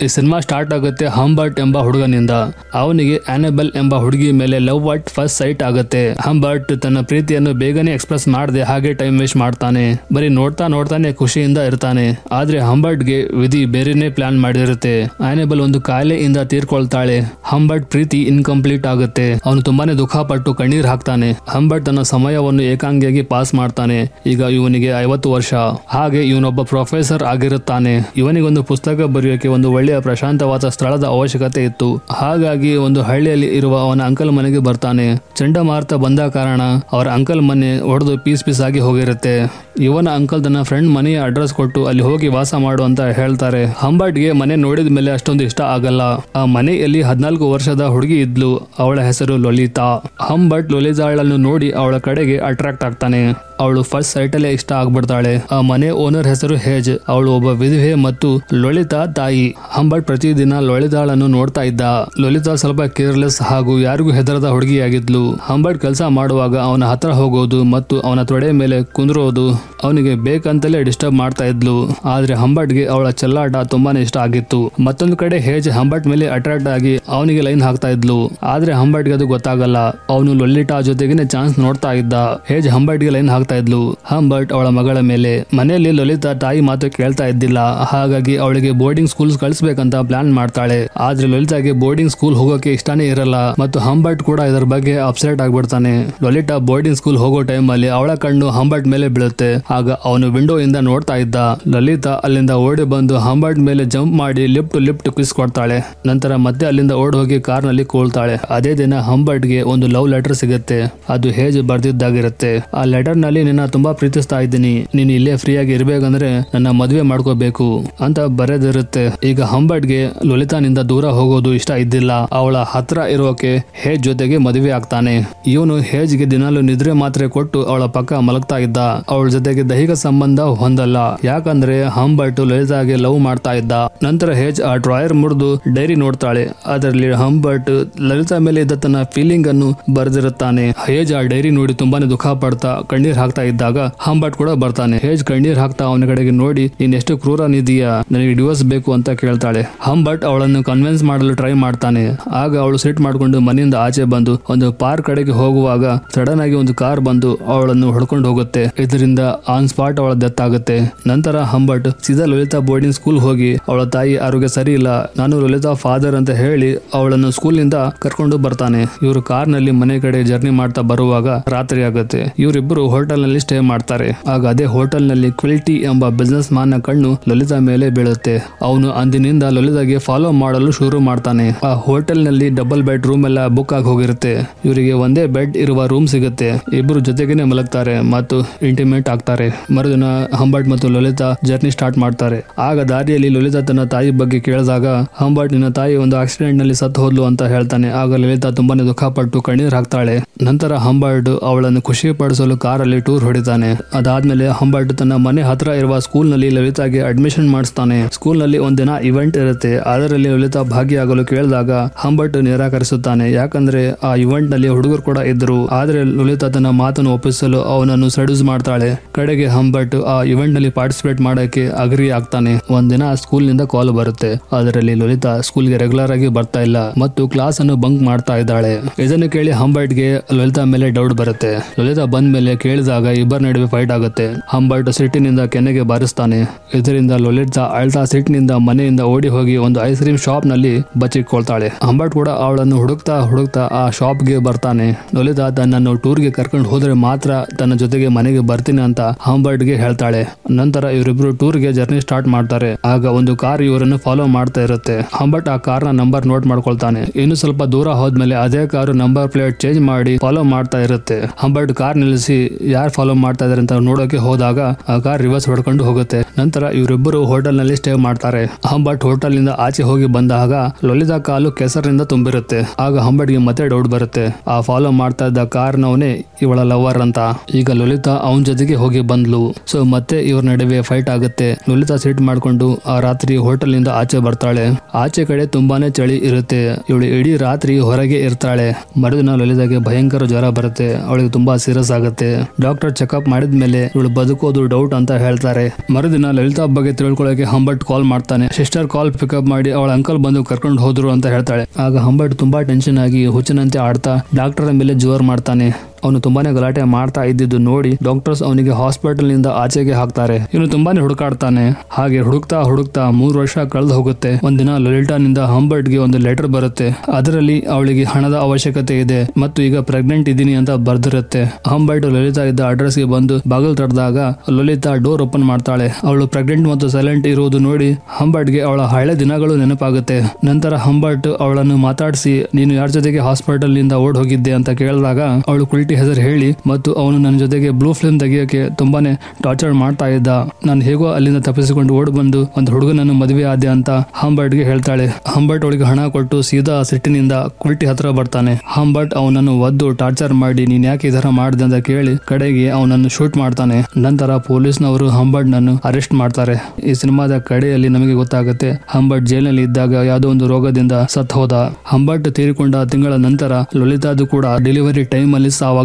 ಈ cinema start ಆಗುತ್ತೆ ಹಂಬರ್ಟ್ ಎಂಬ ಹುಡುಗನಿಂದ. ಅವನಿಗೆ ಆನೆಬೆಲ್ ಎಂಬ ಹುಡುಗಿ ಮೇಲೆ ಲವ್ ಅಟ್ ಫಸ್ಟ್ ಸೈಟ್ ಆಗುತ್ತೆ. ಹಂಬರ್ಟ್ ತನ್ನ ಪ್ರೀತಿಯನ್ನು ಬೇಗನೆ ಎಕ್ಸ್ಪ್ರೆಸ್ ಮಾಡದೆ ಹಾಗೆ ಟೈಮ್ ವೇಸ್ಟ್ ಮಾಡ್ತಾನೆ. ಬರೀ ನೋಡ್ತಾನೆ ಖುಷಿಯಿಂದ ಇರ್ತಾನೆ. ಆದ್ರೆ ಹಂಬರ್ಟ್ಗೆ ವಿಧಿ ಬೇರೆನೆ ಪ್ಲಾನ್ ಮಾಡಿರುತ್ತೆ. ಆನೆಬೆಲ್ ಒಂದು ಕಾಯಿಲೆಯಿಂದ ತೀರ್ಕೊಳ್ತಾಳೆ. ಹಂಬರ್ಟ್ ಪ್ರೀತಿ ಇನ್ಕಂಪ್ಲೀಟ್ ಆಗುತ್ತೆ. ಅವನು ತುಂಬಾನೇ ದುಃಖ ಪಟ್ಟು ಕಣ್ಣೀರ್ ಹಾಕ್ತಾನೆ. ಹಂಬರ್ಟ್ ತನ್ನ ಸಮಯವನ್ನು ಏಕಾಂಗಿಯಾಗಿ ಪಾಸ್ ಮಾಡ್ತಾನೆ. ಈಗ ಇವನಿಗೆ 50 ವರ್ಷ. ಹಾಗೆ ಇವನೊಬ್ಬ ಪ್ರೊಫೆಸರ್ ಆಗಿರುತ್ತಾನೆ. ಇವನಿಗೊಂದು ಪುಸ್ತಕ ಬರೆಯೋಕೆ ಒಂದು ಒಳ್ಳೆಯ ಪ್ರಶಾಂತವಾದ ಸ್ಥಳದ ಅವಶ್ಯಕತೆ ಇತ್ತು. ಹಾಗಾಗಿ ಒಂದು ಹಳ್ಳಿಯಲ್ಲಿ ಇರುವ ಅವನ ಅಂಕಲ್ ಮನೆಗೆ ಬರ್ತಾನೆ. ಚಂಡಮಾರುತ ಬಂದ ಕಾರಣ ಅವರ ಅಂಕಲ್ ಮನೆ ಒಡೆದು ಪೀಸ್ ಆಗಿ ಹೋಗಿರುತ್ತೆ. ಇವನ ಅಂಕಲ್ ತನ್ನ ಫ್ರೆಂಡ್ ಮನೆಯ ಅಡ್ರೆಸ್ ಕೊಟ್ಟು ಅಲ್ಲಿ ಹೋಗಿ ವಾಸ ಮಾಡು ಅಂತ ಹೇಳ್ತಾರೆ. ಹಂಬರ್ಟ್ಗೆ ಮನೆ ನೋಡಿದ ಮೇಲೆ ಅಷ್ಟೊಂದು ಇಷ್ಟ ಆಗಲ್ಲ. ಆ ಮನೆಯಲ್ಲಿ 14 ವರ್ಷದ ಹುಡುಗಿ ಇದ್ಲು. ಅವಳ ಹೆಸರು ಲಲಿತಾ. ಹಂಬರ್ಟ್ ಲಲಿತಾಳನ್ನು ನೋಡಿ ಅವಳ ಕಡೆಗೆ ಅಟ್ರಾಕ್ಟ್ ಆಗ್ತಾನೆ. ಅವಳು ಫಸ್ಟ್ ಸೈಟಲ್ಲೇ ಇಷ್ಟ ಆಗ್ಬಿಡ್ತಾಳೆ. ಆ ಮನೆ ಓನರ್ ಹೆಸರು ಹೇಜ್. ಅವಳು ಒಬ್ಬ ವಿಧವೆ ಮತ್ತು ಲಲಿತಾ ತಾಯಿ. ಹಂಬರ್ಟ್ ಪ್ರತಿದಿನ ಲಲಿತಾಳನ್ನು ನೋಡ್ತಾ ಇದ್ದ. ಲಲಿತಾ ಸ್ವಲ್ಪ ಕೇರ್ಲೆಸ್ ಹಾಗೂ ಯಾರಿಗೂ ಹೆದರದ ಹುಡುಗಿಯಾಗಿದ್ಲು. ಹಂಬರ್ಟ್ ಕೆಲಸ ಮಾಡುವಾಗ ಅವನ ಹತ್ರ ಹೋಗೋದು ಮತ್ತು ಅವನ ತೊಡೆ ಮೇಲೆ ಕುಂದ್ರೋದು ಅವನಿಗೆ ಬೇಕಂತಲೇ ಡಿಸ್ಟರ್ಬ್ ಮಾಡ್ತಾ ಇದ್ಲು. ಆದ್ರೆ ಹಂಬರ್ಟ್ಗೆ ಅವಳ ಚೆಲ್ಲಾಟ ತುಂಬಾನೇ ಇಷ್ಟ ಆಗಿತ್ತು. ಮತ್ತೊಂದು ಕಡೆ ಹೇಜ್ ಹಂಬರ್ಟ್ ಮೇಲೆ ಅಟ್ರಾಕ್ಟ್ ಆಗಿ ಅವನಿಗೆ ಲೈನ್ ಹಾಕ್ತಾ ಇದ್ಲು. ಆದ್ರೆ ಹಂಬರ್ಟ್ಗೆ ಅದು ಗೊತ್ತಾಗಲ್ಲ. ಅವನು ಲಲಿತಾ ಜೊತೆಗೇನೆ ಚಾನ್ಸ್ ನೋಡ್ತಾ ಇದ್ದ. ಹೇಜ್ ಹಂಬರ್ಟ್ಗೆ ಲೈನ್ ಹಾಕ್ತಾ ಇದ್ಲು. ಹಂಬರ್ಟ್ ಅವಳ ಮಗಳ ಮೇಲೆ. ಮನೆಯಲ್ಲಿ ಲಲಿತಾ ತಾಯಿ ಮಾತು ಕೇಳ್ತಾ ಇದ್ದಿಲ್ಲ. ಹಾಗಾಗಿ ಅವಳಿಗೆ ಬೋರ್ಡಿಂಗ್ ಸ್ಕೂಲ್ ಕಳಿಸ್ಬೇಕಂತ ಪ್ಲಾನ್ ಮಾಡ್ತಾಳೆ. ಆದ್ರೆ ಲಲಿತಾಗೆ ಬೋರ್ಡಿಂಗ್ ಸ್ಕೂಲ್ ಹೋಗೋಕೆ ಇಷ್ಟಾನೇ ಇರಲ್ಲ ಮತ್ತು ಹಂಬರ್ಟ್ ಕೂಡ ಇದರ ಬಗ್ಗೆ ಅಪ್ಸೆಟ್ ಆಗ್ಬಿಡ್ತಾನೆ. ಲಲಿತಾ ಬೋರ್ಡಿಂಗ್ ಸ್ಕೂಲ್ ಹೋಗೋ ಟೈಮ್ ಅಲ್ಲಿ ಅವಳ ಕಣ್ಣು ಹಂಬರ್ಟ್ ಮೇಲೆ ಬೀಳುತ್ತೆ. ಆಗ ಅವನು ವಿಂಡೋ ಇಂದ ನೋಡ್ತಾ ಇದ್ದ. ಲಲಿತಾ ಅಲ್ಲಿಂದ ಓಡಿ ಬಂದು ಹಂಬರ್ಟ್ ಮೇಲೆ ಜಂಪ್ ಮಾಡಿ ಲಿಫ್ಟ್ ಕಿಸ್ ಕೊಡ್ತಾಳೆ. ನಂತರ ಮತ್ತೆ ಅಲ್ಲಿಂದ ಓಡಿ ಹೋಗಿ ಕಾರ್ ನಲ್ಲಿ ಕೂಳ್ತಾಳೆ. ಅದೇ ದಿನ ಹಂಬರ್ಟ್ಗೆ ಒಂದು ಲವ್ ಲೆಟರ್ ಸಿಗುತ್ತೆ. ಅದು ಹೇಜ್ ಬರ್ದಿದ್ದಾಗಿರುತ್ತೆ. ಆ ಲೆಟರ್ ನಲ್ಲಿ ನಿನ್ನ ತುಂಬಾ ಪ್ರೀತಿಸ್ತಾ ಇದ್ದೀನಿ. ನೀನು ಇಲ್ಲೇ ಫ್ರೀ ಆಗಿ ಇರ್ಬೇಕಂದ್ರೆ ನನ್ನ ಮದುವೆ ಮಾಡ್ಕೋಬೇಕು ಅಂತ ಬರೆದಿರುತ್ತೆ. ಈಗ ಹಂಬರ್ಟ್ಗೆ ಲಲಿತಾನಿಂದ ದೂರ ಹೋಗೋದು ಇಷ್ಟ ಇದ್ದಿಲ್ಲ. ಅವಳ ಹತ್ರ ಇರೋಕೆ ಹೇಜ್ ಜೊತೆಗೆ ಮದುವೆ ಆಗ್ತಾನೆ. ಇವನು ಹೇಜ್ಗೆ ದಿನಾಲು ನಿದ್ರೆ ಮಾತ್ರೆ ಕೊಟ್ಟು ಅವಳ ಪಕ್ಕ ಮಲಗ್ತಾ ಇದ್ದ. ಅವಳ ಜೊತೆಗೆ ದೈಹಿಕ ಸಂಬಂಧ ಹೊಂದಲ್ಲ. ಯಾಕಂದ್ರೆ ಹಂಬರ್ಟ್ ಲಲಿತಾಗೆ ಲವ್ ಮಾಡ್ತಾ ಇದ್ದ. ನಂತರ ಹೇಜ್ ಆ ಡ್ರಾಯರ್ ಮುರಿದು ಡೈರಿ ನೋಡ್ತಾಳೆ. ಅದರಲ್ಲಿ ಹಂಬರ್ಟ್ ಲಲಿತಾ ಮೇಲೆ ಇದ್ದ ತನ್ನ ಫೀಲಿಂಗ್ ಅನ್ನು ಬರೆದಿರುತ್ತಾನೆ. ಹೇಜ್ ಆ ಡೈರಿ ನೋಡಿ ತುಂಬಾನೇ ದುಃಖ ಪಡ್ತಾ ಕಣ್ಣೀರ್ ಹಾಕ್ತಾ ಇದ್ದಾಗ ಹಂಬರ್ಟ್ ಕೂಡ ಬರ್ತಾನೆ. ಹೇಜ್ ಕಣ್ಣೀರ್ ಹಾಕ್ತಾ ಅವನ ಕಡೆಗೆ ನೋಡಿ ನೀನ್ ಎಷ್ಟು ಕ್ರೂರನಿದೀಯಾ, ನನಗೆ ಡಿವೋರ್ಸ್ ಬೇಕು ಅಂತ ಕೇಳ್ತಾಳೆ. ಹಂಬರ್ಟ್ ಅವಳನ್ನು ಕನ್ವಿನ್ಸ್ ಮಾಡಲು ಟ್ರೈ ಮಾಡ್ತಾನೆ. ಆಗ ಅವಳು ಸಿಟ್ ಮಾಡ್ಕೊಂಡು ಮನೆಯಿಂದ ಆಚೆ ಬಂದು ಒಂದು ಪಾರ್ಕ್ ಕಡೆಗೆ ಹೋಗುವಾಗ ಸಡನ್ ಆಗಿ ಒಂದು ಕಾರ್ ಬಂದು ಅವಳನ್ನು ಹೊಡ್ಕೊಂಡು ಹೋಗುತ್ತೆ. ಇದರಿಂದ ಆನ್ ಸ್ಪಾಟ್ ಅವಳ ಡೆತ್ ಆಗುತ್ತೆ. ನಂತರ ಹಂಬರ್ಟ್ ಸೀದಾ ಲಲಿತಾ ಬೋರ್ಡಿಂಗ್ ಸ್ಕೂಲ್ ಹೋಗಿ ಅವಳ ತಾಯಿ ಆರೋಗ್ಯ ಸರಿ ಇಲ್ಲ, ನಾನು ಲಲಿತಾ ಫಾದರ್ ಅಂತ ಹೇಳಿ ಅವಳನ್ನು ಸ್ಕೂಲ್ ನಿಂದ ಕರ್ಕೊಂಡು ಬರ್ತಾನೆ. ಇವರು ಕಾರ್ ನಲ್ಲಿ ಮನೆ ಕಡೆ ಜರ್ನಿ ಮಾಡ್ತಾ ಬರುವಾಗ ರಾತ್ರಿ ಆಗುತ್ತೆ. ಇವರಿಬ್ಬರು ಹೋಟೆಲ್ ನಲ್ಲಿ ಸ್ಟೇ ಮಾಡ್ತಾರೆ. ಆಗ ಅದೇ ಹೋಟೆಲ್ ನಲ್ಲಿ ಕ್ವಿಲ್ಟಿ ಎಂಬ ಬಿಸ್ನೆಸ್ ಮ್ಯಾನ್ ನ ಕಣ್ಣು ಲಲಿತಾ ಮೇಲೆ ಬೀಳುತ್ತೆ. ಅವನು ಅಂದಿನಿಂದ ಲಲಿತಾಗೆ ಫಾಲೋ ಮಾಡಲು ಶುರು ಮಾಡ್ತಾನೆ. ಆ ಹೋಟೆಲ್ ನಲ್ಲಿ ಡಬಲ್ ಬೆಡ್ ರೂಮ್ ಎಲ್ಲ ಬುಕ್ ಆಗಿ ಹೋಗಿರುತ್ತೆ. ಇವರಿಗೆ ಒಂದೇ ಬೆಡ್ ಇರುವ ರೂಮ್ ಸಿಗುತ್ತೆ. ಇಬ್ಬರು ಜೊತೆಗೇನೆ ಮಲಗ್ತಾರೆ ಮತ್ತು ಇಂಟಿಮೇಟ್ ಆಗ್ತಾರೆ. ಮರುದಿನ ಹಂಬರ್ಟ್ ಮತ್ತು ಲಲಿತಾ ಜರ್ನಿ ಸ್ಟಾರ್ಟ್ ಮಾಡ್ತಾರೆ. ಆಗ ದಾರಿಯಲ್ಲಿ ಲಲಿತಾ ತನ್ನ ತಾಯಿ ಬಗ್ಗೆ ಕೇಳಿದಾಗ ಹಂಬರ್ಟ್ ನಿನ್ನ ತಾಯಿ ಒಂದು ಆಕ್ಸಿಡೆಂಟ್ ನಲ್ಲಿ ಸತ್ತು ಹೋದ್ಲು ಅಂತ ಹೇಳ್ತಾನೆ. ಆಗ ಲಲಿತಾ ತುಂಬಾನೇ ದುಃಖ ಪಟ್ಟು ಕಣ್ಣೀರ್ ಹಾಕ್ತಾಳೆ. ನಂತರ ಹಂಬರ್ಟ್ ಅವಳನ್ನು ಖುಷಿ ಪಡಿಸಲು ಕಾರಲ್ಲಿ ಟೂರ್ ಹೊಡಿತಾನೆ. ಅದಾದ್ಮೇಲೆ ಹಂಬರ್ಟ್ ತನ್ನ ಮನೆ ಹತ್ರ ಇರುವ ಸ್ಕೂಲ್ ನಲ್ಲಿ ಲಲಿತಾಗೆ ಅಡ್ಮಿಷನ್ ಮಾಡಿಸ್ತಾನೆ. ಸ್ಕೂಲ್ ನಲ್ಲಿ ಒಂದಿನ ಇವೆಂಟ್ ಇರುತ್ತೆ. ಅದರಲ್ಲಿ ಲಲಿತಾ ಭಾಗಿಯಾಗಲು ಕೇಳಿದಾಗ ಹಂಬರ್ಟ್ ನಿರಾಕರಿಸುತ್ತಾನೆ. ಯಾಕಂದ್ರೆ ಆ ಇವೆಂಟ್ ನಲ್ಲಿ ಹುಡುಗರು ಕೂಡ ಇದ್ರು. ಆದ್ರೆ ಲಲಿತಾ ತನ್ನ ಮಾತನ್ನು ಒಪ್ಪಿಸಲು ಅವನನ್ನು ಸೆಡ್ಯೂಸ್ ಮಾಡ್ತಾಳೆ. ಕಡೆಗೆ ಹಂಬರ್ಟ್ ಆ ಇವೆಂಟ್ ನಲ್ಲಿ ಪಾರ್ಟಿಸಿಪೇಟ್ ಮಾಡಕ್ಕೆ ಅಗ್ರಿ ಆಗ್ತಾನೆ. ಒಂದಿನ ಸ್ಕೂಲ್ ನಿಂದ ಕಾಲ್ ಬರುತ್ತೆ. ಅದರಲ್ಲಿ ಲಲಿತಾ ಸ್ಕೂಲ್ಗೆ ರೆಗ್ಯುಲರ್ ಆಗಿ ಬರ್ತಾ ಇಲ್ಲ ಮತ್ತು ಕ್ಲಾಸ್ ಅನ್ನು ಬಂಕ್ ಮಾಡ್ತಾ ಇದ್ದಾಳೆ. ಇದನ್ನು ಕೇಳಿ ಹಂಬರ್ಟ್ಗೆ ಲಲಿತಾ ಮೇಲೆ ಡೌಟ್ ಬರುತ್ತೆ. ಲಲಿತಾ ಬಂದ ಮೇಲೆ ಕೇಳಿದಾಗ ಇಬ್ಬರ ನಡುವೆ ಫೈಟ್ ಆಗುತ್ತೆ. ಹಂಬರ್ಟ್ ಸಿಟ್ಟಿನಿಂದ ಕೆನ್ನೆಗೆ ಬಾರಿಸ್ತಾನೆ. ಇದರಿಂದ ಲಲಿತಾ ಅಳ್ತಾ ಸಿಟ್ಟಿನಿಂದ ಮನೆಯಿಂದ ಓಡಿ ಹೋಗಿ ಒಂದು ಐಸ್ ಕ್ರೀಮ್ ಶಾಪ್ ನಲ್ಲಿ ಬಚ್ಚಿಟ್ಕೊಳ್ತಾಳೆ. ಹಂಬರ್ಟ್ ಕೂಡ ಅವಳನ್ನು ಹುಡುಕ್ತಾ ಆ ಶಾಪ್ ಗೆ ಬರ್ತಾನೆ. ಲಲಿತಾ ತನ್ನನ್ನು ಟೂರ್ ಗೆ ಕರ್ಕೊಂಡು ಹೋದ್ರೆ ಮಾತ್ರ ತನ್ನ ಜೊತೆಗೆ ಮನೆಗೆ ಬರ್ತೀನಿ ಅಂತ ಹಂಬರ್ಟ್ ಗೆ ಹೇಳ್ತಾಳೆ. ನಂತರ ಇವರಿಬ್ರು ಟೂರ್ ಗೆ ಜರ್ನಿ ಸ್ಟಾರ್ಟ್ ಮಾಡ್ತಾರೆ. ಆಗ ಒಂದು ಕಾರ್ ಇವರನ್ನು ಫಾಲೋ ಮಾಡ್ತಾ ಇರುತ್ತೆ. ಹಂಬರ್ಟ್ ಆ ಕಾರ್ ನ ನಂಬರ್ ನೋಟ್ ಮಾಡ್ಕೊಳ್ತಾನೆ. ಇನ್ನು ಸ್ವಲ್ಪ ದೂರ ಹೋದ್ಮೇಲೆ ಅದೇ ಕಾರು ನಂಬರ್ ಪ್ಲೇಟ್ ಚೇಂಜ್ ಮಾಡಿ ಫಾಲೋ ಮಾಡ್ತಾ ಇರುತ್ತೆ. ಹಂಬರ್ಟ್ ಕಾರ್ ನಿಲ್ಲಿಸಿ ಯಾರು ಫಾಲೋ ಮಾಡ್ತಾ ಇದಾರೆ ಅಂತ ನೋಡೋಕೆ ಹೋದಾಗ ಆ ಕಾರ್ ರಿವರ್ಸ್ ಹೊಡ್ಕೊಂಡು ಹೋಗುತ್ತೆ. ನಂತರ ಇವರಿಬ್ಬರು ಹೋಟೆಲ್ ನಲ್ಲಿ ಸ್ಟೇ ಮಾಡ್ತಾರೆ. ಹಂಬರ್ಟ್ ಹೋಟೆಲ್ ನಿಂದ ಆಚೆ ಹೋಗಿ ಬಂದಾಗ ಲಲಿತಾ ಕಾಲು ಕೆಸರಿನಿಂದ ತುಂಬಿರುತ್ತೆ. ಆಗ ಹಂಬರ್ಟ್ಗೆ ಮತ್ತೆ ಡೌಟ್ ಬರುತ್ತೆ. ಆ ಫಾಲೋ ಮಾಡ್ತಾ ಇದ್ದ ಕಾರ್ನವನೇ ಇವಳ ಲವರ್ ಅಂತ. ಈಗ ಲಲಿತಾ ಅವನ ಜೊತೆಗೆ ಹೋಗಿ ಬಂದ್ಲು. ಸೊ ಮತ್ತೆ ಇವ್ರ ನಡುವೆ ಫೈಟ್ ಆಗುತ್ತೆ. ಲಲಿತಾ ಸಿಟ್ ಮಾಡ್ಕೊಂಡು ಆ ರಾತ್ರಿ ಹೋಟೆಲ್ ನಿಂದ ಆಚೆ ಬರ್ತಾಳೆ. ಆಚೆ ಕಡೆ ತುಂಬಾನೇ ಚಳಿ ಇರುತ್ತೆ. ಇವಳು ಇಡೀ ರಾತ್ರಿ ಹೊರಗೆ ಇರ್ತಾಳೆ. ಮರುದಿನ ಲಲಿತಾಗೆ ಭಯಂಕರ ಜ್ವರ ಬರುತ್ತೆ. ಅವಳಿಗೆ ತುಂಬಾ ಸೀರಿಯಸ್ ಆಗುತ್ತೆ. ಡಾಕ್ಟರ್ ಚೆಕ್ಅಪ್ ಮಾಡಿದ್ಮೇಲೆ ಇವಳು ಬದುಕೋದು ಡೌಟ್ ಅಂತ ಹೇಳ್ತಾರೆ. ಮರುದಿನ ಲಲಿತಾ ಬಗ್ಗೆ ತಿಳ್ಕೊಳ್ಳೋಕೆ ಹಂಬರ್ಟ್ ಕಾಲ್ ಮಾಡ್ತಾನೆ. ಸಿಸ್ಟರ್ ಕಾಲ್ ಪಿಕಪ್ ಮಾಡಿ ಅವಳ ಅಂಕಲ್ ಬಂದು ಕರ್ಕೊಂಡು ಹೋದ್ರು ಅಂತ ಹೇಳ್ತಾಳೆ. ಆಗ ಹಂಬರ್ಟ್ ತುಂಬಾ ಟೆನ್ಷನ್ ಆಗಿ ಹುಚ್ಚಿನಂತೆ ಆಡ್ತಾ ಡಾಕ್ಟರ್ ಮೇಲೆ ಜೋರ್ ಮಾಡ್ತಾನೆ. ಅವನು ತುಂಬಾನೇ ಗಲಾಟೆ ಮಾಡ್ತಾ ಇದ್ದಿದ್ದು ನೋಡಿ ಡಾಕ್ಟರ್ಸ್ ಅವನಿಗೆ ಹಾಸ್ಪಿಟಲ್ ನಿಂದ ಆಚೆಗೆ ಹಾಕ್ತಾರೆ. ಇವನು ತುಂಬಾನೇ ಹುಡುಕಾಡ್ತಾನೆ. ಹಾಗೆ ಹುಡುಕ್ತಾ 3 ವರ್ಷ ಕಳೆದು ಹೋಗುತ್ತೆ. ಒಂದಿನ ಲಲಿತಾನಿಂದ ಹಂಬರ್ಟ್ ಗೆ ಒಂದು ಲೆಟರ್ ಬರುತ್ತೆ. ಅದರಲ್ಲಿ ಅವಳಿಗೆ ಹಣದ ಅವಶ್ಯಕತೆ ಇದೆ ಮತ್ತು ಈಗ ಪ್ರೆಗ್ನೆಂಟ್ ಇದ್ದೀನಿ ಅಂತ ಬರ್ದಿರುತ್ತೆ. ಹಂಬರ್ಟ್ ಲಲಿತಾ ಇದ್ದ ಅಡ್ರೆಸ್ ಗೆ ಬಂದು ಬಾಗಿಲು ತಡೆದಾಗ ಲಲಿತಾ ಡೋರ್ ಓಪನ್ ಮಾಡ್ತಾಳೆ. ಅವಳು ಪ್ರೆಗ್ನೆಂಟ್ ಮತ್ತು ಸೈಲೆಂಟ್ ಇರುವುದು ನೋಡಿ ಹಂಬರ್ಟ್ ಗೆ ಅವಳ ಹಳೆ ದಿನಗಳು ನೆನಪಾಗುತ್ತೆ. ನಂತರ ಹಂಬರ್ಟ್ ಅವಳನ್ನು ಮಾತಾಡಿಸಿ ನೀನು ಯಾರ ಜೊತೆಗೆ ಹಾಸ್ಪಿಟಲ್ ನಿಂದ ಓಡ್ ಹೋಗಿದ್ದೆ ಅಂತ ಕೇಳಿದಾಗ ಅವಳು ಹೆಸರು ಹೇಳಿ ಮತ್ತು ಅವನು ನನ್ನ ಜೊತೆಗೆ ಬ್ಲೂ ಫಿಲ್ಮ್ ತೆಗಿಯೋಕೆ ತುಂಬಾನೇ ಟಾರ್ಚರ್ ಮಾಡ್ತಾ ಇದ್ದ. ನಾನು ಹೇಗೋ ಅಲ್ಲಿಂದ ತಪ್ಪಿಸಿಕೊಂಡು ಓಡ್ ಬಂದು ಒಂದು ಹುಡುಗನನ್ನು ಮದುವೆ ಆದೆ ಅಂತ ಹಂಬರ್ಟ್ ಗೆ ಹೇಳ್ತಾಳೆ. ಹಂಬರ್ಟ್ ಅವಳಿಗೆ ಹಣ ಕೊಟ್ಟು ಸೀದಾ ಸಿಟ್ಟಿನಿಂದ ಕುಲ್ಟಿ ಹತ್ರ ಬರ್ತಾನೆ. ಹಂಬರ್ಟ್ ಅವನನ್ನು ಒದ್ದು ಟಾರ್ಚರ್ ಮಾಡಿ ನೀನ್ ಯಾಕೆ ಈ ತರ ಮಾಡಿದೆ ಅಂತ ಕೇಳಿ ಕಡೆಗೆ ಅವನನ್ನು ಶೂಟ್ ಮಾಡ್ತಾನೆ. ನಂತರ ಪೊಲೀಸ್ನವರು ಹಂಬರ್ಟ್ ನನ್ನು ಅರೆಸ್ಟ್ ಮಾಡ್ತಾರೆ. ಈ ಸಿನಿಮಾದ ಕಡೆಯಲ್ಲಿ ನಮಗೆ ಗೊತ್ತಾಗುತ್ತೆ ಹಂಬರ್ಟ್ ಜೈಲಿನಲ್ಲಿ ಇದ್ದಾಗ ಯಾವುದೋ ಒಂದು ರೋಗದಿಂದ ಸತ್ ಹೋದ. ಹಂಬರ್ಟ್ ತೀರಿಕೊಂಡ ತಿಂಗಳ ನಂತರ ಲಲಿತಾದು ಕೂಡ ಡೆಲಿವರಿ ಟೈಮ್ ಅಲ್ಲಿ ಸಾವಾಗುತ್ತೆ.